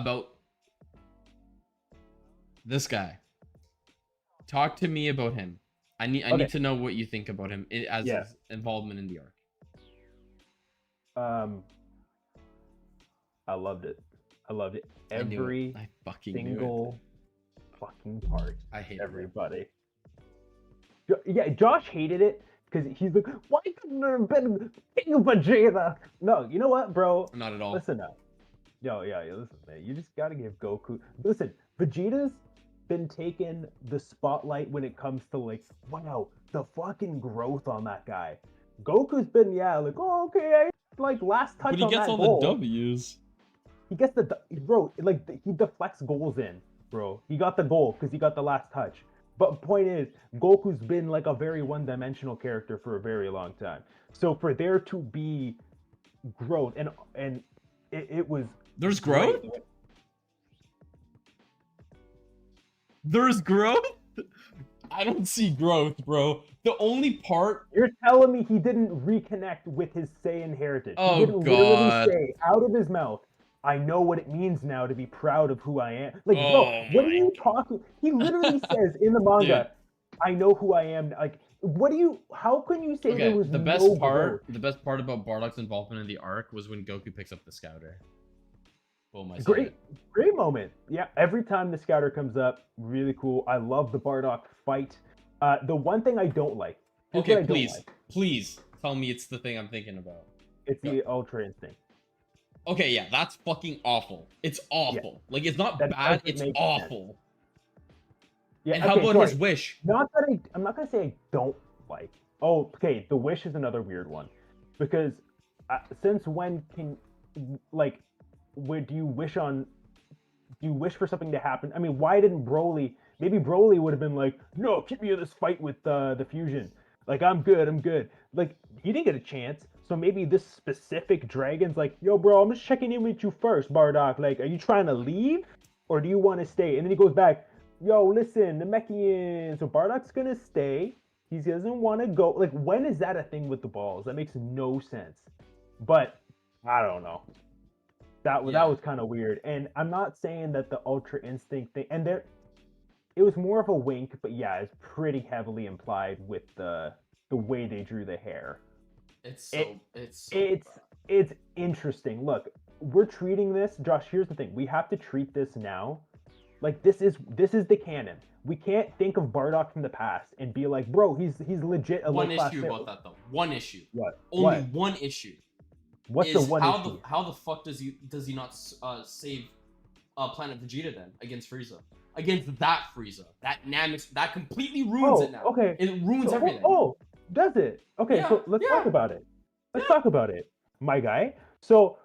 about this guy. Talk to me about him. I need to know what you think about him as his involvement in the arc. I loved it. Every single fucking part. I hate everybody. Yeah, Josh hated it because he's like, why couldn't there have been King Vegeta? No, you know what, bro? Not at all. Listen up. Yo, listen, man. You just gotta give Goku. Listen, Vegeta's been taking the spotlight when it comes to like, wow, the fucking growth on that guy. Goku's been like, oh, okay, like last touch on that goal. But he gets all the W's. He gets bro, like he deflects goals in, bro. He got the goal because he got the last touch. But point is, Goku's been like a very one-dimensional character for a very long time. So for there to be growth, and it was... There's growth? There's growth? I don't see growth, bro. The only part... You're telling me he didn't reconnect with his Saiyan heritage. Oh, he didn't God. literally say out of his mouth, I know what it means now to be proud of who I am. Like, bro, what are you talking? He literally says in the manga, dude, I know who I am. Like, how can you say there was the best part about Bardock's involvement in the arc was when Goku picks up the Scouter. Great moment. Yeah, every time the Scouter comes up, really cool. I love the Bardock fight. The one thing I don't like. Okay, please tell me it's the thing I'm thinking about. It's the Ultra Instinct. Okay, yeah, that's fucking awful. It's awful. Yeah. Like, it's not bad, it's awful. Sense. Yeah, and how about his wish? I'm not gonna say I don't like. Oh, okay, the wish is another weird one. Because since when can, like, do you wish for something to happen? I mean, why didn't Broly, maybe Broly would have been like, no, keep me in this fight with the fusion. Like, I'm good. Like, he didn't get a chance. So maybe this specific dragon's like, yo, bro, I'm just checking in with you first, Bardock. Like, are you trying to leave? Or do you want to stay? And then he goes back, yo, listen, Namekian. So Bardock's going to stay. He doesn't want to go. Like, when is that a thing with the balls? That makes no sense. But, I don't know. That was kind of weird. And I'm not saying that the Ultra Instinct thing, and it was more of a wink, but yeah, it's pretty heavily implied with the way they drew the hair. It's interesting. Look, we're treating this, Josh, here's the thing. We have to treat this now like this is the canon. We can't think of Bardock from the past and be like, bro, he's legit a one issue about that though. One issue. What? Only one issue. What's the one issue? How the fuck does he not save Planet Vegeta then against Frieza? Against that Frieza. That Namex, that completely ruins it now. Okay. It ruins everything. Oh, does it? Okay, so let's talk about it. Let's talk about it, my guy. So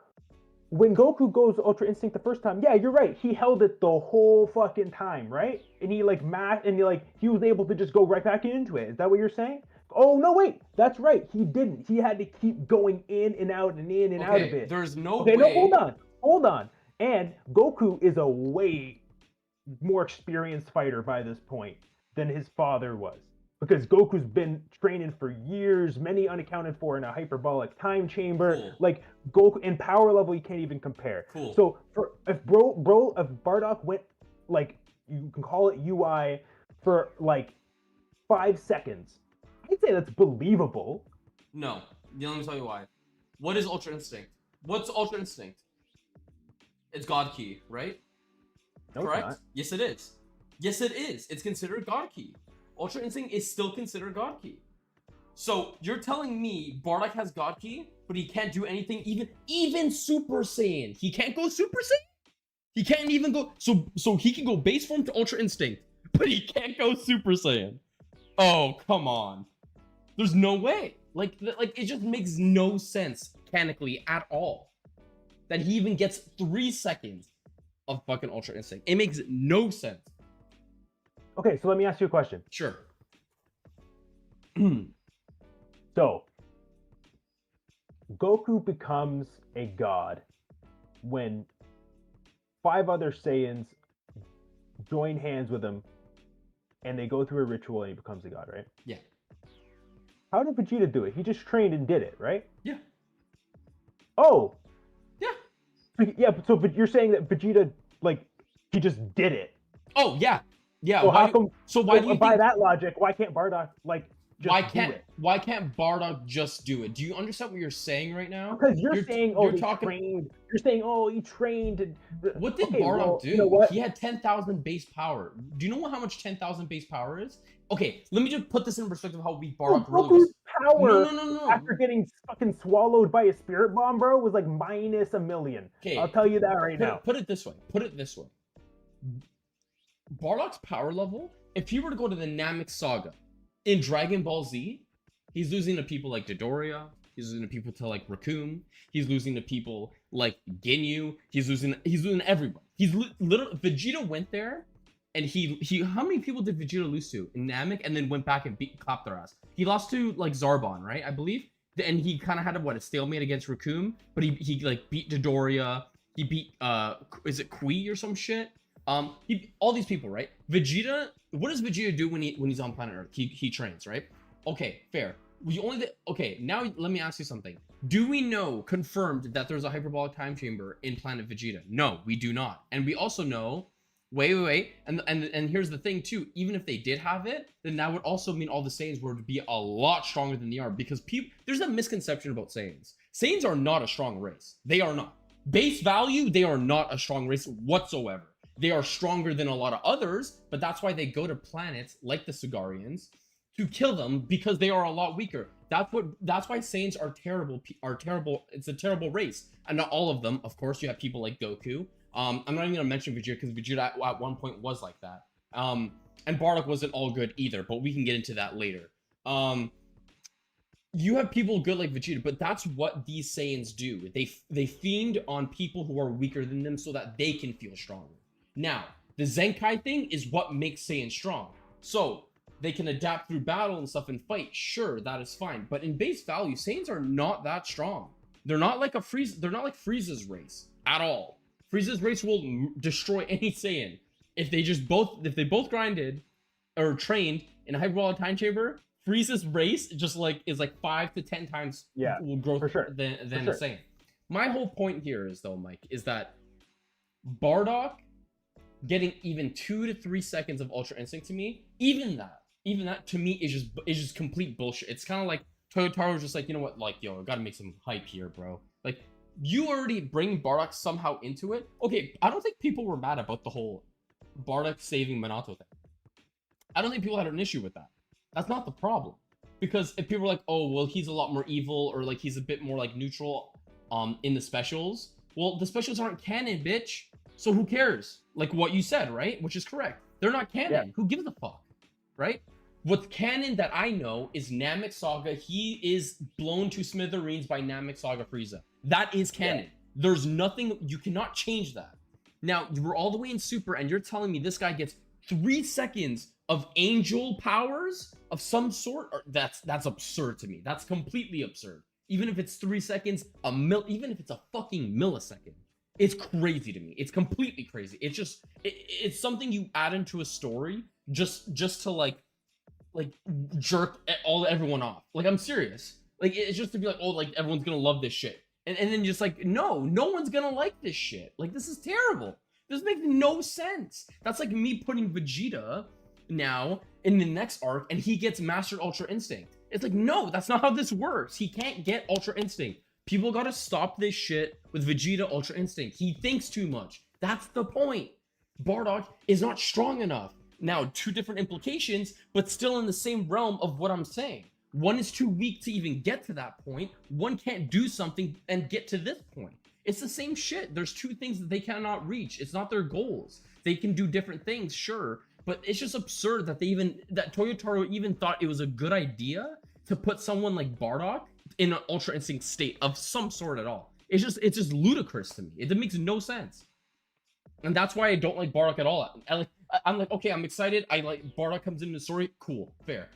when Goku goes Ultra Instinct the first time, yeah, you're right. He held it the whole fucking time, right? And he he was able to just go right back into it. Is that what you're saying? Oh no, wait, that's right. He didn't. He had to keep going in and out and in and out of it. There's no way. No, hold on. And Goku is a way more experienced fighter by this point than his father was. Because Goku's been training for years, many unaccounted for in a hyperbolic time chamber. Cool. Like Goku in power level, you can't even compare. Cool. So if Bardock went, like, you can call it UI for like 5 seconds, I'd say that's believable. No, let me tell you why. What is Ultra Instinct? What's Ultra Instinct? It's God Key, right? No, correct? Yes, it is. Yes, it is. It's considered God Key. Ultra Instinct is still considered God Key. So you're telling me Bardock has God Key, but he can't do anything, even Super Saiyan. He can't go Super Saiyan. He can't even go. So he can go base form to Ultra Instinct, but he can't go Super Saiyan. Oh, come on. There's no way. Like it just makes no sense mechanically at all that he even gets 3 seconds of fucking Ultra Instinct. It makes no sense. Okay, so let me ask you a question. Sure. So, Goku becomes a god when 5 other Saiyans join hands with him and they go through a ritual and he becomes a god, right? Yeah. How did Vegeta do it? He just trained and did it, right? Yeah. Oh. Yeah. Yeah, but you're saying that Vegeta like he just did it. Oh yeah, yeah. So Why? how come? So why do you by think? that logic, why can't Bardock like just do it? Why can't Bardock just do it? Do you understand what you're saying right now? Because you're saying, oh, you're they talking. trained. You're saying, oh, he trained. What did Okay, Bardock well, do? you know what? He had 10,000 base power. Do you know how much 10,000 base power is? Okay, let me just put this in perspective of how weak Bardock really was. Goku's power No. after getting fucking swallowed by a spirit bomb, bro, was like minus a million. Okay, I'll tell you that right now. Put it this way. Bardock's power level, if he were to go to the Namek Saga in Dragon Ball Z, he's losing to people like Dodoria. He's losing to people to like Raccoon. He's losing to people like Ginyu. He's losing everyone. Literally Vegeta went there, and he how many people did Vegeta lose to in Namek, and then went back and clapped their ass? He lost to like Zarbon, right? I believe, and he kind of had a stalemate against Raccoon, but he like beat Dodoria. He beat is it Kui or some shit? All these people, right? Vegeta, what does Vegeta do when he's on planet Earth? He trains, right? Okay, fair. Okay, now let me ask you something. Do we know, confirmed, that there's a hyperbolic time chamber in planet Vegeta? No, we do not. And we also know, wait, and here's the thing too, even if they did have it, then that would also mean all the Saiyans would be a lot stronger than they are, because there's a misconception about Saiyans. Saiyans are not a strong race. They are not. Base value, they are not a strong race whatsoever. They are stronger than a lot of others, but that's why they go to planets like the Sugarians to kill them, because they are a lot weaker. That's why Saiyans are terrible. It's a terrible race, and not all of them. Of course, you have people like Goku. I'm not even gonna mention Vegeta, because Vegeta at one point was like that. And Bardock wasn't all good either, but we can get into that later. You have people good like Vegeta, but that's what these Saiyans do. They fiend on people who are weaker than them so that they can feel stronger. Now, the Zenkai thing is what makes Saiyans strong. So, they can adapt through battle and stuff and fight. Sure, that is fine. But in base value, Saiyans are not that strong. They're not like they're not like Frieza's race at all. Frieza's race will destroy any Saiyan. If they both grinded or trained in a hyperbolic time chamber, Frieza's race is like 5 to 10 times will grow than a Saiyan. My whole point here is though, Mike, is that Bardock getting even 2 to 3 seconds of Ultra Instinct to me, even that to me is just complete bullshit. It's kind of like Toyotaro's just like, you know what, like, yo, I gotta make some hype here, bro. Like, you already bring Bardock somehow into it. Okay, I don't think people were mad about the whole Bardock saving Minato thing. I don't think people had an issue with that. That's not the problem. Because if people were like, oh, well, he's a lot more evil, or like he's a bit more like neutral in the specials, well, the specials aren't canon, bitch. So who cares? Like what you said, right? Which is correct. They're not canon. Yeah. Who gives a fuck? Right? What's canon that I know is Namek Saga. He is blown to smithereens by Namek Saga Frieza. That is canon. Yeah. There's nothing, you cannot change that. Now, we're all the way in Super, and you're telling me this guy gets 3 seconds of angel powers of some sort? Or that's absurd to me. That's completely absurd. Even if it's 3 seconds, even if it's a fucking millisecond. It's crazy to me. It's completely crazy. It's just, it's something you add into a story just to like jerk everyone off. Like, I'm serious. Like, it's just to be like, oh, like everyone's gonna love this shit. And then just like, no one's gonna like this shit. Like, this is terrible. This makes no sense. That's like me putting Vegeta now in the next arc and he gets Mastered Ultra Instinct. It's like, no, that's not how this works. He can't get Ultra Instinct. People gotta stop this shit with Vegeta Ultra Instinct. He thinks too much. That's the point. Bardock is not strong enough. Now, 2 different implications, but still in the same realm of what I'm saying. One is too weak to even get to that point. One can't do something and get to this point. It's the same shit. There's 2 things that they cannot reach. It's not their goals. They can do different things, sure, but it's just absurd that that Toyotaro even thought it was a good idea to put someone like Bardock in an Ultra Instinct state of some sort at all. It's just ludicrous to me. It makes no sense. And that's why I don't like Bardock at all. I'm like, okay, I'm excited. I like Bardock comes into the story. Cool, fair.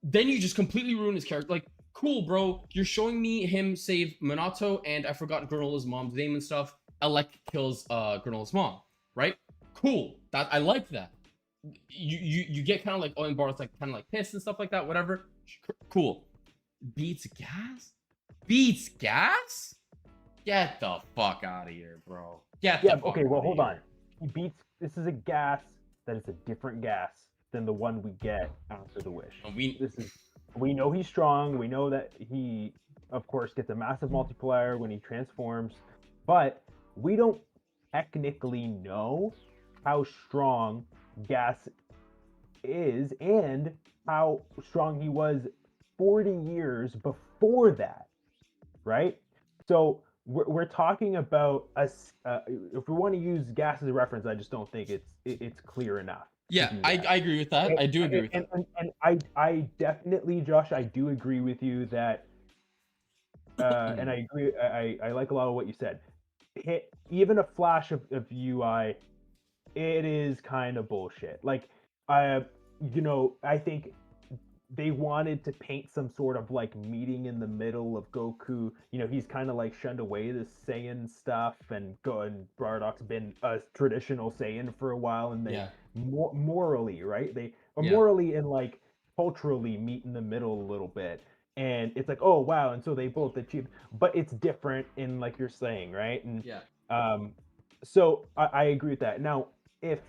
Then you just completely ruin his character. Like, cool, bro. You're showing me him save Minato, and I forgot Granola's mom's name and stuff. Elec kills Granola's mom, right? Cool. I like that. You get kind of like, oh, and Bardock's like kind of like pissed and stuff like that. Whatever. Cool. Beats gas? Beats gas? Get the fuck out of here, bro. Okay, well, hold on. he beats. This is a gas that is a different gas than the one we get after the wish. And we This is. We know he's strong. We know that he, of course, gets a massive multiplier when he transforms, but we don't technically know how strong gas is and how strong he was 40 years before that, right? So we're talking about us. If we want to use gas as a reference, I just don't think it's clear enough to yeah, do I that. agree with that. I do agree with that. And I definitely, Josh, I do agree with you that, and I agree. I like a lot of what you said. Even a flash of UI, it is kind of bullshit. Like, I, I think they wanted to paint some sort of like meeting in the middle of Goku. He's kind of like shunned away this Saiyan stuff, and Bardock's been a traditional Saiyan for a while, and they Yeah. morally, right? They Yeah. morally and like culturally meet in the middle a little bit. And it's like, oh wow, and so they both achieved, but it's different in, like you're saying, right? And Yeah. so I agree with that. Now, if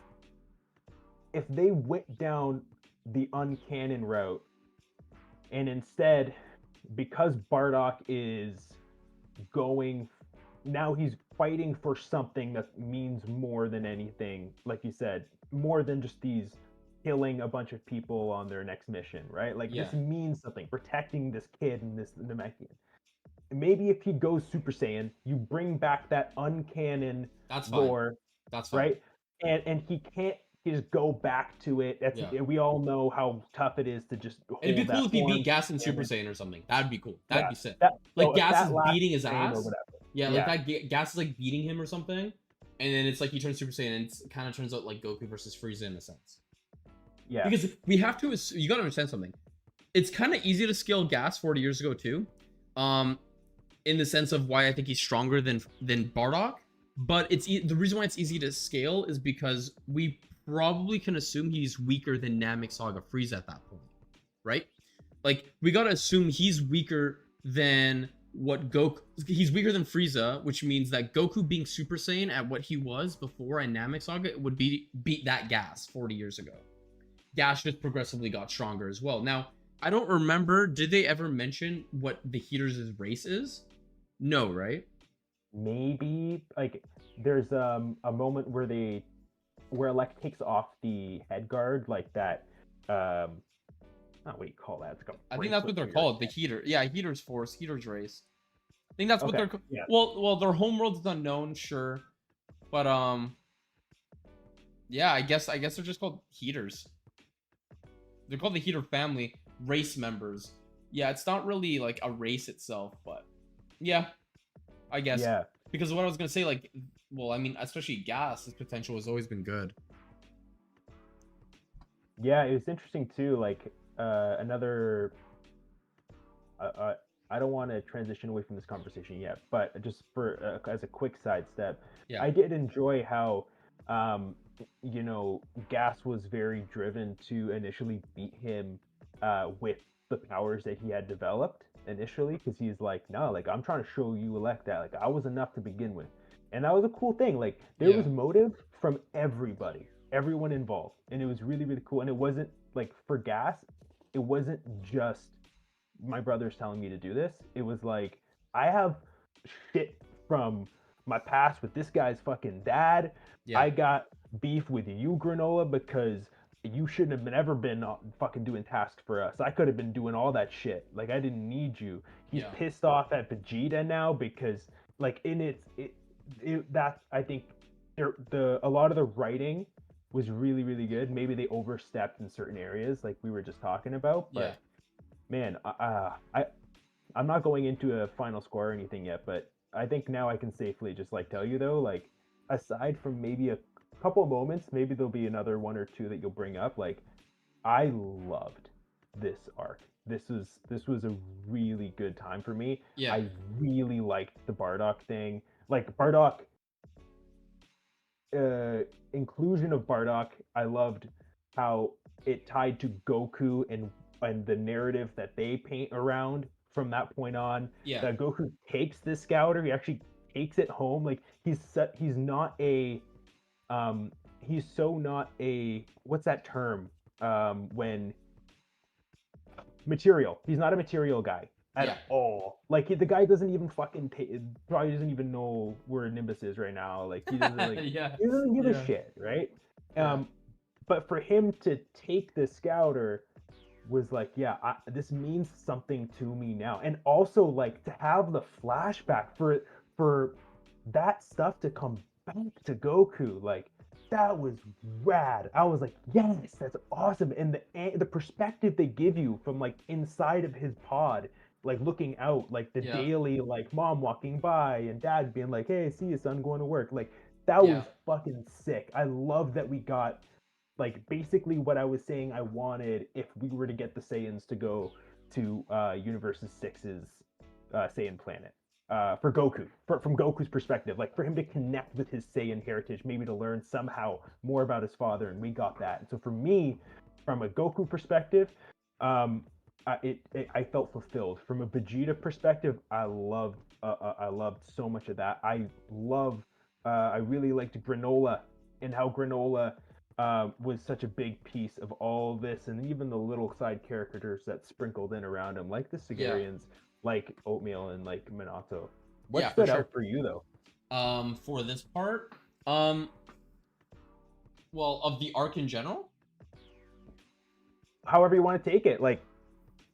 they went down the uncanon route, and instead, because Bardock is going, now he's fighting for something that means more than anything, like you said, more than just these killing a bunch of people on their next mission, right? Like, Yeah. this means something, protecting this kid and this Namekian. Maybe if he goes Super Saiyan, you bring back that uncanon That's fine. lore, That's fine. right? And he can't just go back to it. Yeah. We all know how tough it is to just It'd be hold cool that if he form. beat Gas in Super And Saiyan or something. That'd be cool. That'd yeah, be sick. that Like so if Gas that is last beating his Saiyan or ass. whatever. Yeah, Yeah. like that Gas is like beating him or something. And then it's like he turns Super Saiyan and it kind of turns out like Goku versus Frieza in a sense. Yeah. Because we have to, you gotta understand something. It's kind of easy to scale Gas 40 years ago too. In the sense of why I think he's stronger than Bardock. But the reason why it's easy to scale is because we probably can assume he's weaker than Namek Saga Frieza at that point, right? Like, we gotta assume he's weaker than what Goku. He's weaker than Frieza, which means that Goku being Super Saiyan at what he was before in Namek Saga would beat that Gas 40 years ago. Gas just progressively got stronger as well. Now, I don't remember. Did they ever mention what the Heaters' race is? No, right? Maybe like there's a moment where Elect takes off the head guard, like that. Not what you call that. It's like I think that's what they're called. The Heater. Yeah, Heater's Force, Heater's Race. I think that's what they're. Yeah. Well, their homeworld is unknown, sure, but yeah, I guess they're just called Heaters. They're called the Heater family, race members. Yeah, it's not really like a race itself, but yeah, I guess. Yeah. Because what I was gonna say, like, well, I mean, especially Gas, his potential has always been good. Yeah, it was interesting too. Like another. I don't want to transition away from this conversation yet, but just for as a quick sidestep, Yeah. I did enjoy how Gas was very driven to initially beat him with the powers that he had developed initially, because he's like, no, like, I'm trying to show you Elect that, like, I was enough to begin with. And that was a cool thing. Like, there was motive from everyone involved, and it was really, really cool. And it wasn't like, for Gas, it wasn't just my brother's telling me to do this. It was like, I have shit from my past with this guy's fucking dad. Yeah. I got beef with you, Granolah, because you shouldn't have ever been fucking doing tasks for us. I could have been doing all that shit. Like, I didn't need you. He's pissed off at Vegeta now because, like, that, I think a lot of the writing was really, really good. Maybe they overstepped in certain areas, like we were just talking about. But man, I'm not going into a final score or anything yet, but I think now I can safely just like tell you though, like, aside from maybe a couple of moments, maybe there'll be another one or two that you'll bring up. Like, I loved this arc. This was a really good time for me. Yeah. I really liked the Bardock thing. Like, Bardock, inclusion of Bardock, I loved how it tied to Goku and the narrative that they paint around from that point on. Yeah. That Goku takes this scouter, he actually takes it home. Like, he's not a he's so not a, what's that term? When material. He's not a material guy at Yeah. all. Like the guy doesn't even fucking probably doesn't even know where Nimbus is right now. Like he doesn't like Yeah. he doesn't give a Yeah. shit, right? Yeah. But for him to take the scouter was like, yeah, this means something to me now, and also like to have the flashback for that stuff to come back to Goku, like that was rad. I was like, yes, that's awesome. And the perspective they give you from like inside of his pod, like looking out, like the Yeah. daily, like mom walking by and dad being like, hey, see you son going to work, like that Yeah. was fucking sick. I love that we got like basically what I was saying I wanted if we were to get the Saiyans to go to Universe 6's Saiyan planet. For Goku, from Goku's perspective, like for him to connect with his Saiyan heritage, maybe to learn somehow more about his father, and we got that. And so for me, from a Goku perspective, I felt fulfilled. From a Vegeta perspective, I loved so much of that. I really liked Granolah and how Granolah was such a big piece of all this, and even the little side characters that sprinkled in around him, like the Yeah. Sigarians, like Oatmeal, and like Minato. What Yeah, for stood out sure. for you though? For this part, um, well, of the arc in general. However you want to take it. Like,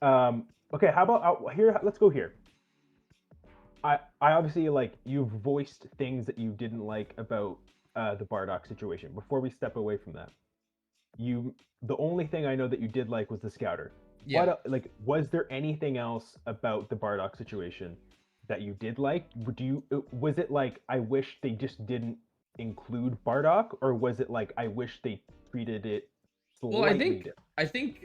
okay, how about here? Let's go here. I obviously like you've voiced things that you didn't like about the Bardock situation. Before we step away from that, the only thing I know that you did like was the Scouter. Yeah. What like was there anything else about the Bardock situation that you did like? Was it like I wish they just didn't include Bardock, or was it like I wish they treated it Well, I slightly think different?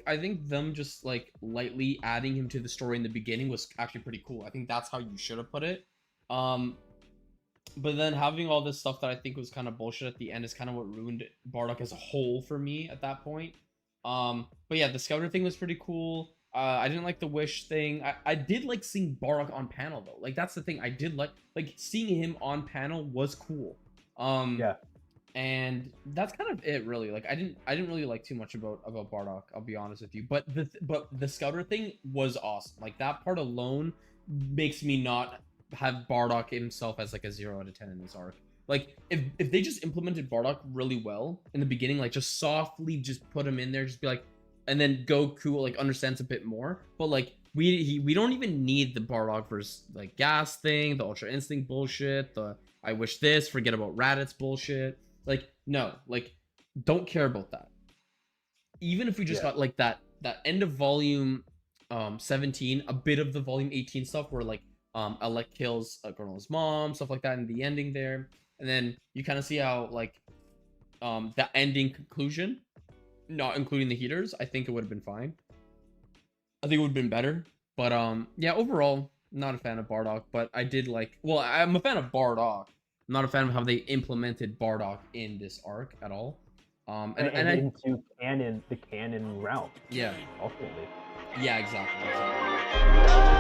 I think them just like lightly adding him to the story in the beginning was actually pretty cool. I think that's how you should have put it. Um, but then having all this stuff that I think was kind of bullshit at the end is kind of what ruined Bardock as a whole for me at that point. But yeah, the scouter thing was pretty cool. I didn't like the wish thing. I did like seeing Bardock on panel though. Like that's the thing. I did like seeing him on panel was cool. Um, Yeah, and that's kind of it really. Like I didn't really like too much about Bardock, I'll be honest with you, but the scouter thing was awesome. Like that part alone makes me not have Bardock himself as like a 0 out of 10 in this arc. Like if they just implemented Bardock really well in the beginning, like just softly just put him in there, just be like, and then Goku like understands a bit more, but like we don't even need the Bardock versus like gas thing, the Ultra Instinct bullshit, the I wish this, forget about Raditz bullshit. Like, no, like, don't care about that. Even if we just yeah, got like that end of volume 17, a bit of the volume 18 stuff where like Alec kills Granolah's mom, stuff like that in the ending there. And then you kind of see how like the ending conclusion, not including the heaters, I think it would have been fine. I think it would have been better. But yeah, overall, not a fan of Bardock, but I did like, well, I'm a fan of Bardock. I'm not a fan of how they implemented Bardock in this arc at all. And and I, into the canon realm yeah, ultimately. yeah, exactly.